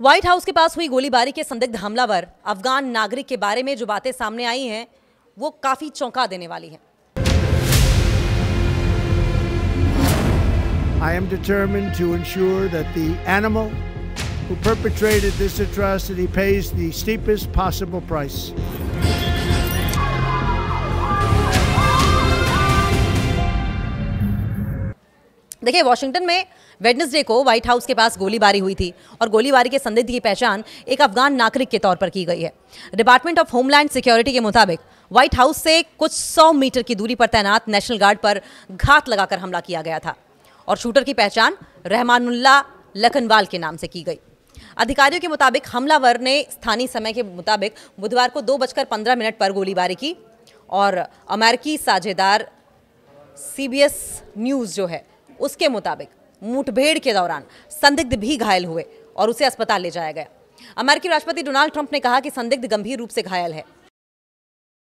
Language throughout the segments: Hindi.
व्हाइट हाउस के पास हुई गोलीबारी के संदिग्ध हमलावर अफगान नागरिक के बारे में जो बातें सामने आई हैं वो काफी चौंका देने वाली हैं। I am determined to ensure that the animal who perpetrated this atrocity pays the steepest possible price. देखिए, वॉशिंगटन में वेडनेसडे को व्हाइट हाउस के पास गोलीबारी हुई थी और गोलीबारी के संदिग्ध की पहचान एक अफगान नागरिक के तौर पर की गई है। डिपार्टमेंट ऑफ होमलैंड सिक्योरिटी के मुताबिक व्हाइट हाउस से कुछ 100 मीटर की दूरी पर तैनात नेशनल गार्ड पर घात लगाकर हमला किया गया था और शूटर की पहचान रहमानुल्लाह लखनवाल के नाम से की गई। अधिकारियों के मुताबिक हमलावर ने स्थानीय समय के मुताबिक बुधवार को 2:15 पर गोलीबारी की और अमेरिकी साझेदार CBS न्यूज़ जो है उसके मुताबिक मुठभेड़ के दौरान संदिग्ध भी घायल हुए और उसे अस्पताल ले जाया गया। अमेरिकी राष्ट्रपति डोनाल्ड ट्रंप ने कहा कि संदिग्ध गंभीर रूप से घायल है।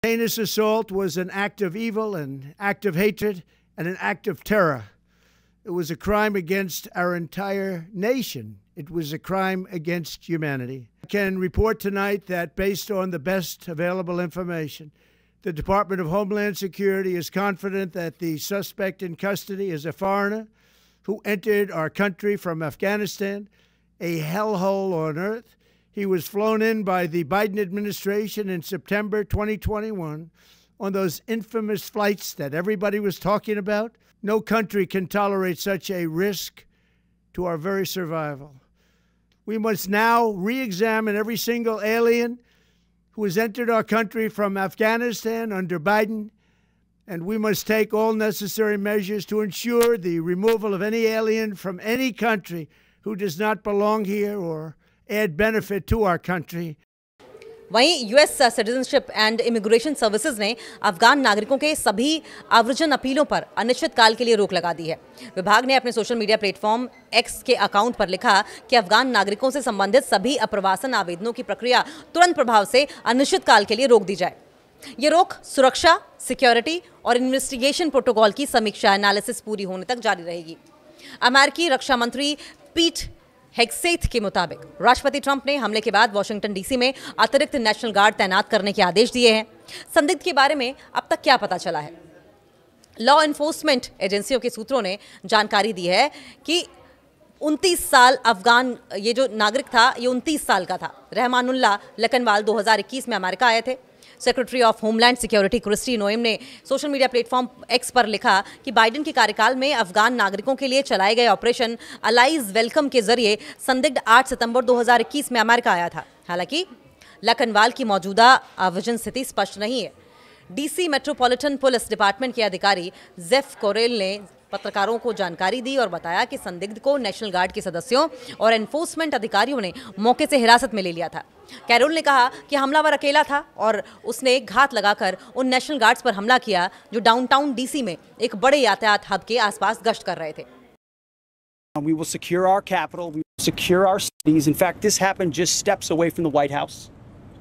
Heinous assault was an act of evil, an act of hatred, and an act of terror. It was a crime against our entire nation. It was a crime against humanity. I can report tonight that based on the best available information, the Department of Homeland Security is confident that the suspect in custody is a foreigner who entered our country from Afghanistan, a hellhole on earth. He was flown in by the Biden administration in September 2021 on those infamous flights that everybody was talking about. No country can tolerate such a risk to our very survival. We must now re-examine every single alien who has entered our country from Afghanistan under Biden, and we must take all necessary measures to ensure the removal of any alien from any country who does not belong here or add benefit to our country. वहीं US citizenship and immigration services ने अफगान नागरिकों के सभी आव्रजन अपीलों पर अनिश्चितकाल के लिए रोक लगा दी है। विभाग ने अपने सोशल मीडिया प्लेटफॉर्म X के अकाउंट पर लिखा कि अफगान नागरिकों से संबंधित सभी अप्रवासन आवेदनों की प्रक्रिया तुरंत प्रभाव से अनिश्चितकाल के लिए रोक दी जाए। ये रोक सुरक्षा, सिक्योरिटी और इन्वेस्टिगेशन प्रोटोकॉल की समीक्षा एनालिसिस पूरी होने तक जारी रहेगी। अमेरिकी रक्षा मंत्री पीट हेग्सेथ के मुताबिक राष्ट्रपति ट्रंप ने हमले के बाद वॉशिंगटन DC में अतिरिक्त नेशनल गार्ड तैनात करने के आदेश दिए हैं। संदिग्ध के बारे में अब तक क्या पता चला है? लॉ एनफोर्समेंट एजेंसियों के सूत्रों ने जानकारी दी है कि 29 साल अफगान ये जो नागरिक था ये 29 साल का था। रहमानुल्लाह लखनवाल 2021 में अमेरिका आए थे। Secretary of homeland security Kristi Noem ने सोशल मीडिया प्लेटफॉर्म X पर लिखा कि बाइडेन के कार्यकाल में अफगान नागरिकों के लिए चलाए गए ऑपरेशन अलाइज वेलकम के जरिए संदिग्ध 8 सितंबर 2021 में अमेरिका आया था। हालांकि लखनवाल की मौजूदा आव्रजन स्थिति स्पष्ट नहीं है। DC मेट्रोपॉलिटन पुलिस डिपार्टमेंट के अधिकारी जेफ कोरेल ने पत्रकारों को जानकारी दी और बताया कि संदिग्ध को नेशनल गार्ड के सदस्यों और एनफोर्समेंट अधिकारियों ने मौके से हिरासत में ले लिया था। कैरोल ने कहा कि हमलावर अकेला था और उसने घात लगाकर उन नेशनल गार्ड्स पर हमला किया जो डाउनटाउन DC में एक बड़े यातायात हब के आसपास गश्त कर रहे थे। We will secure our capital, we will secure our cities. In fact, this happened just steps away from the White House.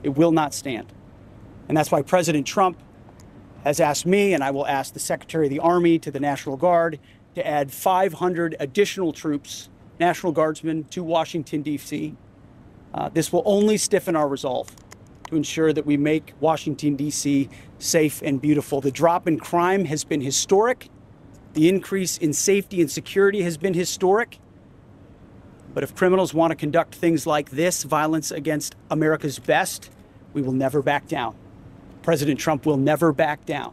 It will not stand. And that's why President Trump has asked me, and I will ask the Secretary of the Army, to the National Guard, to add 500 additional troops, National Guardsmen, to Washington, D.C. This will only stiffen our resolve to ensure that we make Washington, D.C. safe and beautiful. The drop in crime has been historic. The increase in safety and security has been historic. But if criminals want to conduct things like this, violence against America's best, we will never back down. President Trump will never back down.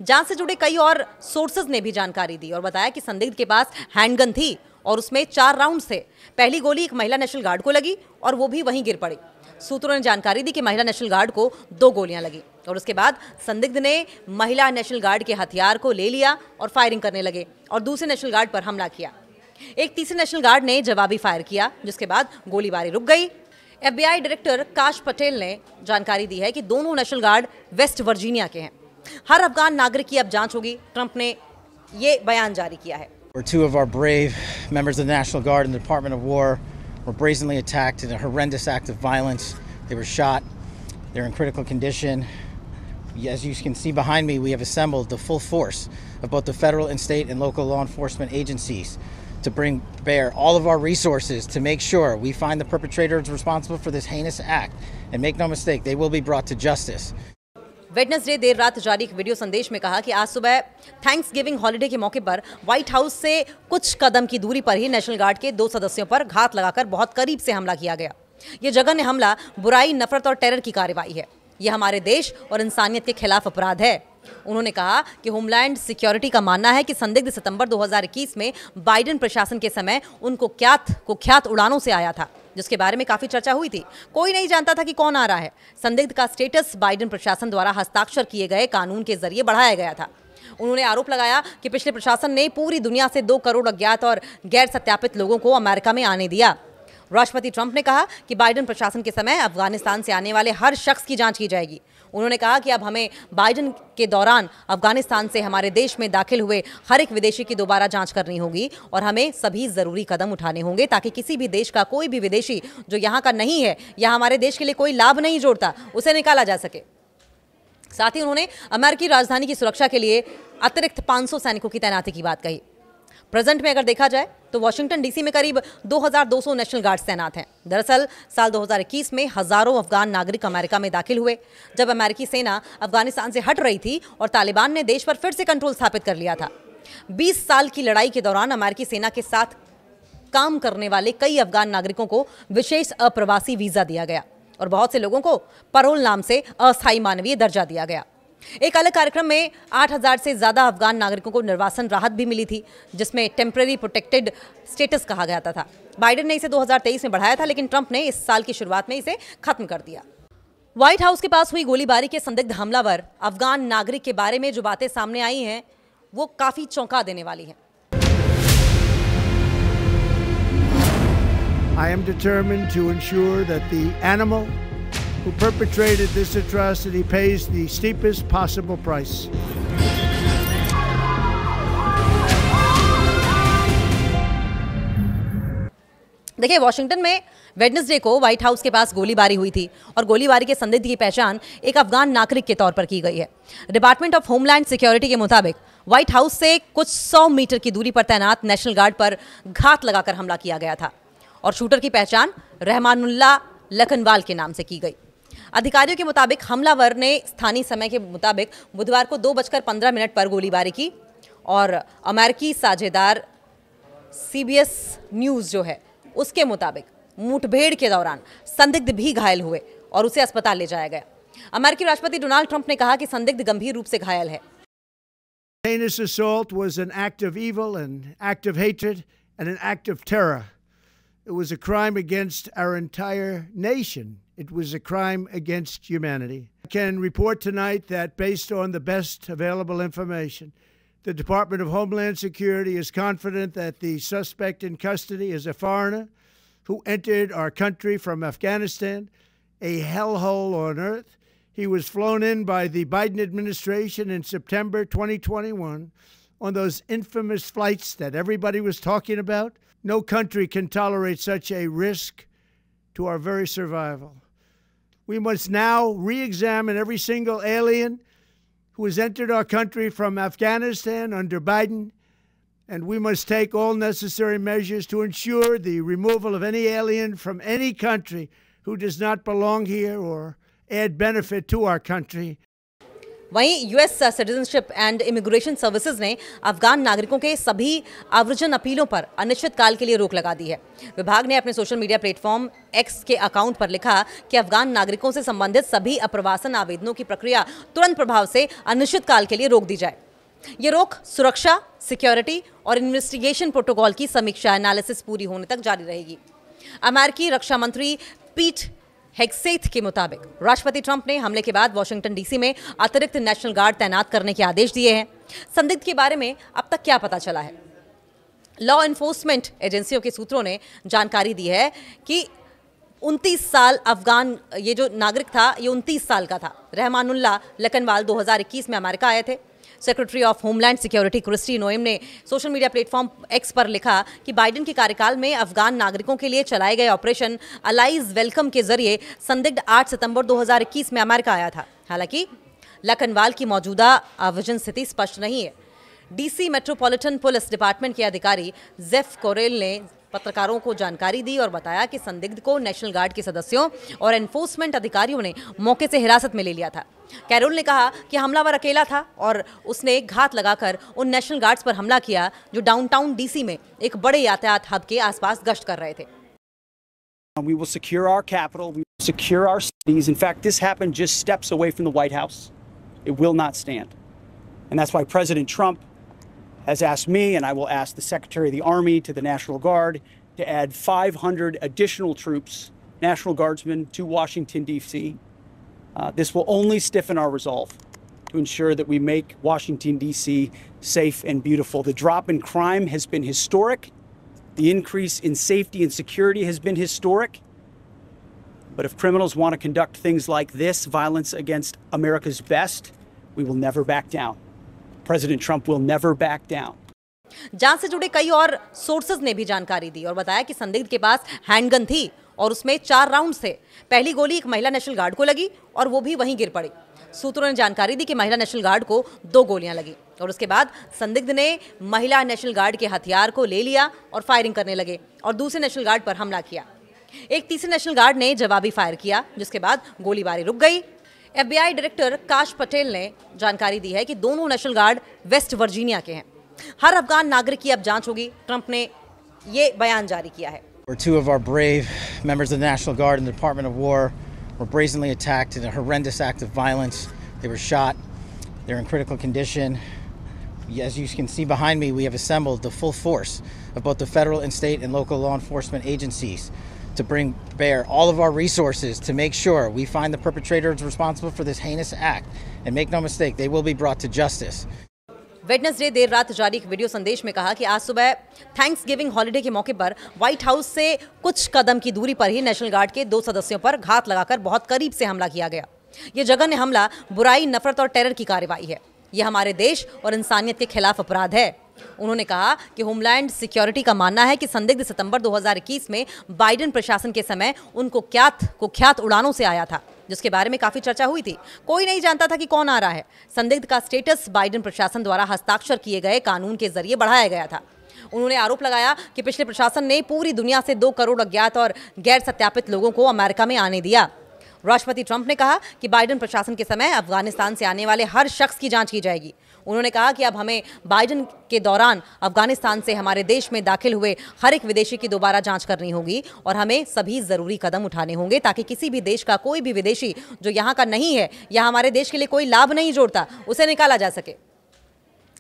जांच से जुड़े कई और सोर्सेज ने भी जानकारी दी और बताया कि संदिग्ध के पास हैंडगन थी और उसमें 4 राउंड्स थे। पहली गोली एक महिला नेशनल गार्ड को लगी और वो भी वहीं गिर पड़ी। सूत्रों ने जानकारी दी कि महिला नेशनल गार्ड को 2 गोलियां लगी और उसके बाद संदिग्ध ने महिला नेशनल गार्ड के हथियार को ले लिया और फायरिंग करने लगे और दूसरे नेशनल गार्ड पर हमला किया। एक तीसरे नेशनल गार्ड ने जवाबी फायर किया जिसके बाद गोलीबारी रुक गई। FBI डायरेक्टर काश पटेल ने जानकारी दी है कि दोनों नेशनल गार्ड वेस्ट वर्जीनिया के हैं। हर अफगान नागरिक की अब जांच होगी। ट्रंप ने ये बयान जारी किया है। 2 of our brave members of the National Guard and the Department of War were brazenly attacked in a horrendous act of violence. They were shot. They're in critical condition. As you can see behind me, we have assembled the full force of both the federal and state and local law enforcement agencies to bring bear all of our resources to make sure we find the perpetrators responsible for this heinous act. And make no mistake, they will be brought to justice. Wednesday देर रात जारी एक वीडियो संदेश में कहा कि आज सुबह थैंक्सगिविंग हॉलिडे के मौके पर व्हाइट हाउस से कुछ कदम की दूरी पर ही नेशनल गार्ड के 2 सदस्यों पर घात लगाकर बहुत करीब से हमला किया गया। ये जघन्य हमला बुराई, नफरत और टेरर की कार्रवाई है। ये हमारे देश और इंसानियत के खिलाफ अपराध है। उन्होंने कहा कि होमलैंड सिक्योरिटी का मानना है कि संदिग्ध सितंबर 2021 में बाइडेन प्रशासन के समय उनको कुख्यात उड़ानों से आया था, जिसके बारे में काफी चर्चा हुई थी। कोई नहीं जानता था कि कौन आ रहा है। संदिग्ध का स्टेटस बाइडेन प्रशासन द्वारा हस्ताक्षर किए गए कानून के जरिए बढ़ाया गया था। उन्होंने आरोप लगाया कि पिछले प्रशासन ने पूरी दुनिया से 2 करोड़ अज्ञात और गैर सत्यापित लोगों को अमेरिका में आने दिया। राष्ट्रपति ट्रंप ने कहा कि बाइडेन प्रशासन के समय अफगानिस्तान से आने वाले हर शख्स की जांच की जाएगी। उन्होंने कहा कि अब हमें बाइडेन के दौरान अफगानिस्तान से हमारे देश में दाखिल हुए हर एक विदेशी की दोबारा जांच करनी होगी और हमें सभी जरूरी कदम उठाने होंगे ताकि किसी भी देश का कोई भी विदेशी जो यहाँ का नहीं है या हमारे देश के लिए कोई लाभ नहीं जोड़ता, उसे निकाला जा सके। साथ ही उन्होंने अमेरिकी राजधानी की सुरक्षा के लिए अतिरिक्त 500 सैनिकों की तैनाती की बात कही। प्रेजेंट में अगर देखा जाए तो वाशिंगटन डीसी में करीब 2200 नेशनल गार्ड्स तैनात हैं। दरअसल साल 2021 में हजारों अफगान नागरिक अमेरिका में दाखिल हुए, जब अमेरिकी सेना अफगानिस्तान से हट रही थी और तालिबान ने देश पर फिर से कंट्रोल स्थापित कर लिया था। 20 साल की लड़ाई के दौरान अमेरिकी सेना के साथ काम करने वाले कई अफगान नागरिकों को विशेष अप्रवासी वीजा दिया गया और बहुत से लोगों को पैरोल नाम से अस्थायी मानवीय दर्जा दिया गया। एक अलग कार्यक्रम में 8000 से ज्यादा अफगान नागरिकों को निर्वासन राहत भी मिली थी, जिसमें टेम्पररी प्रोटेक्टेड स्टेटस कहा जाता था। बाइडेन ने इसे 2023 में बढ़ाया था, लेकिन ट्रंप ने इस साल की शुरुआत में इसे खत्म कर दिया। व्हाइट हाउस के पास हुई गोलीबारी के संदिग्ध हमलावर अफगान नागरिक के बारे में जो बातें सामने आई हैं वो काफी चौंका देने वाली हैं। I am determined to ensure that the animal who perpetrated this atrocity pays the steepest possible price. देखिए, वॉशिंगटन में वेडनेसडे को व्हाइट हाउस के पास गोलीबारी हुई थी और गोलीबारी के संदिग्ध की पहचान एक अफगान नागरिक के तौर पर की गई है। डिपार्टमेंट ऑफ होमलैंड सिक्योरिटी के मुताबिक व्हाइट हाउस से कुछ 100 मीटर की दूरी पर तैनात नेशनल गार्ड पर घात लगाकर हमला किया गया था और शूटर की पहचान रहमानुल्लाह लखनवाल के नाम से की गई। अधिकारियों के मुताबिक हमलावर ने स्थानीय समय के मुताबिक बुधवार को 2:15 पर गोलीबारी की और अमेरिकी साझेदार CBS न्यूज़ जो है उसके मुताबिक मुठभेड़ के दौरान संदिग्ध भी घायल हुए और उसे अस्पताल ले जाया गया। अमेरिकी राष्ट्रपति डोनाल्ड ट्रंप ने कहा कि संदिग्ध गंभीर रूप से घायल है। Heinous assault was an act of evil, an act of hatred, and an act of terror. It was a crime against our entire nation. It was a crime against humanity. I can report tonight that based on the best available information, the Department of Homeland Security is confident that the suspect in custody is a foreigner who entered our country from Afghanistan, a hellhole on earth. He was flown in by the Biden administration in September 2021 on those infamous flights that everybody was talking about. No country can tolerate such a risk to our very survival. We must now re-examine every single alien who has entered our country from Afghanistan under Biden, and we must take all necessary measures to ensure the removal of any alien from any country who does not belong here or add benefit to our country. वहीं US citizenship and immigration services ने अफगान नागरिकों के सभी आवर्जन अपीलों पर अनिश्चितकाल के लिए रोक लगा दी है। विभाग ने अपने सोशल मीडिया प्लेटफॉर्म एक्स के अकाउंट पर लिखा कि अफगान नागरिकों से संबंधित सभी अप्रवासन आवेदनों की प्रक्रिया तुरंत प्रभाव से अनिश्चितकाल के लिए रोक दी जाए। ये रोक सुरक्षा, सिक्योरिटी और इन्वेस्टिगेशन प्रोटोकॉल की समीक्षा एनालिसिस पूरी होने तक जारी रहेगी। अमेरिकी रक्षा मंत्री पीट हेग्सेथ के मुताबिक राष्ट्रपति ट्रंप ने हमले के बाद वॉशिंगटन डीसी में अतिरिक्त नेशनल गार्ड तैनात करने के आदेश दिए हैं। संदिग्ध के बारे में अब तक क्या पता चला है? लॉ एनफोर्समेंट एजेंसियों के सूत्रों ने जानकारी दी है कि 29 साल अफगान ये जो नागरिक था ये 29 साल का था। रहमानुल्लाह लखनवाल 2021 में अमेरिका आए थे। Secretary of homeland security Kristi Noem ने सोशल मीडिया प्लेटफॉर्म एक्स पर लिखा कि बाइडेन के कार्यकाल में अफगान नागरिकों के लिए चलाए गए ऑपरेशन अलाइज वेलकम के जरिए संदिग्ध 8 सितंबर 2021 में अमेरिका आया था। हालांकि लखनवाल की मौजूदा आव्रजन स्थिति स्पष्ट नहीं है। डीसी मेट्रोपॉलिटन पुलिस डिपार्टमेंट के अधिकारी जेफ कोरेल ने पत्रकारों को जानकारी दी और बताया कि संदिग्ध को नेशनल गार्ड के सदस्यों और एनफोर्समेंट अधिकारियों ने मौके से हिरासत में ले लिया था। कैरोल ने कहा कि हमलावर अकेला था और उसने घात लगाकर उन नेशनल गार्ड्स पर हमला किया जो डाउनटाउन डीसी में एक बड़े यातायात हब के आसपास गश्त कर रहे थे। We will secure our capital, we will secure our cities. In fact, this happened just steps away from the White House. It will not stand. And that's why President Trump has asked me, and I will ask the Secretary of the Army, to the National Guard, to add 500 additional troops, National Guardsmen, to Washington, D.C. This will only stiffen our resolve to ensure that we make Washington, D.C. safe and beautiful. The drop in crime has been historic. The increase in safety and security has been historic. But if criminals want to conduct things like this, violence against America's best, we will never back down. President Trump will never back down. जांच से जुड़े कई और सोर्सेज ने भी जानकारी दी और बताया कि संदिग्ध के पास हैंडगन थी और उसमें 4 राउंड्स थे। पहली गोली एक महिला नेशनल गार्ड को लगी और वो भी वहीं गिर पड़ी। सूत्रों ने जानकारी दी कि महिला नेशनल गार्ड को 2 गोलियां लगी और उसके बाद संदिग्ध ने महिला नेशनल गार्ड के हथियार को ले लिया और फायरिंग करने लगे और दूसरे नेशनल गार्ड पर हमला किया। एक तीसरे नेशनल गार्ड ने जवाबी फायर किया, जिसके बाद गोलीबारी रुक गई। FBI डायरेक्टर काश पटेल ने जानकारी दी है कि दोनों नेशनल गार्ड वेस्ट वर्जीनिया के हैं। हर अफगान नागरिक की अब जांच होगी। ट्रंप ने ये बयान जारी किया है। Two of our brave members of the National Guard and the Department of War were brazenly attacked in a horrendous act of violence. They were shot. They're in critical condition. As you can see behind me, we have assembled the full force of both the federal and state and local law enforcement agencies to bring bear all of our resources to make sure we find the perpetrators responsible for this heinous act. And make no mistake, they will be brought to justice. Wednesday देर रात जारी एक वीडियो संदेश में कहा कि आज सुबह थैंक्स गिविंग हॉलिडे के मौके पर व्हाइट हाउस से कुछ कदम की दूरी पर ही नेशनल गार्ड के 2 सदस्यों पर घात लगाकर बहुत करीब से हमला किया गया। ये जघन्य हमला बुराई, नफरत और टेरर की कार्रवाई है। यह हमारे देश और इंसानियत के खिलाफ अपराध है। उन्होंने कहा कि होमलैंड सिक्योरिटी का मानना है कि संदिग्ध सितंबर 2021 में बाइडेन प्रशासन के समय उनको कुख्यात उड़ानों से आया था, जिसके बारे में काफी चर्चा हुई थी। कोई नहीं जानता था कि कौन आ रहा है। संदिग्ध का स्टेटस बाइडेन प्रशासन द्वारा हस्ताक्षर किए गए कानून के जरिए बढ़ाया गया था। उन्होंने आरोप लगाया कि पिछले प्रशासन ने पूरी दुनिया से 2 करोड़ अज्ञात और गैर सत्यापित लोगों को अमेरिका में आने दिया। राष्ट्रपति ट्रंप ने कहा कि बाइडेन प्रशासन के समय अफगानिस्तान से आने वाले हर शख्स की जांच की जाएगी। उन्होंने कहा कि अब हमें बाइडेन के दौरान अफगानिस्तान से हमारे देश में दाखिल हुए हर एक विदेशी की दोबारा जांच करनी होगी और हमें सभी ज़रूरी कदम उठाने होंगे ताकि किसी भी देश का कोई भी विदेशी जो यहाँ का नहीं है या हमारे देश के लिए कोई लाभ नहीं जोड़ता, उसे निकाला जा सके।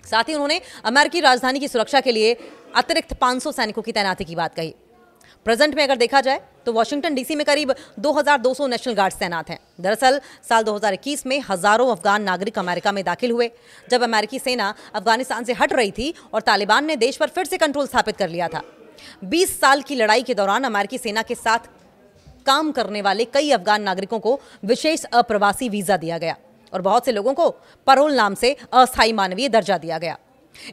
साथ ही उन्होंने अमेरिकी राजधानी की सुरक्षा के लिए अतिरिक्त 500 सैनिकों की तैनाती की बात कही। प्रेजेंट में अगर देखा जाए तो वाशिंगटन डीसी में करीब 2200 नेशनल गार्ड्स तैनात हैं। दरअसल साल 2021 में हजारों अफगान नागरिक अमेरिका में दाखिल हुए, जब अमेरिकी सेना अफगानिस्तान से हट रही थी और तालिबान ने देश पर फिर से कंट्रोल स्थापित कर लिया था। 20 साल की लड़ाई के दौरान अमेरिकी सेना के साथ काम करने वाले कई अफगान नागरिकों को विशेष अप्रवासी वीजा दिया गया और बहुत से लोगों को परोल नाम से अस्थायी मानवीय दर्जा दिया गया।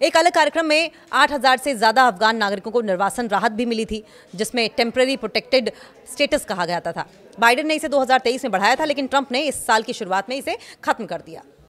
एक अलग कार्यक्रम में 8000 से ज्यादा अफगान नागरिकों को निर्वासन राहत भी मिली थी, जिसमें टेम्पररी प्रोटेक्टेड स्टेटस कहा जाता था। बाइडेन ने इसे 2023 में बढ़ाया था, लेकिन ट्रंप ने इस साल की शुरुआत में इसे खत्म कर दिया।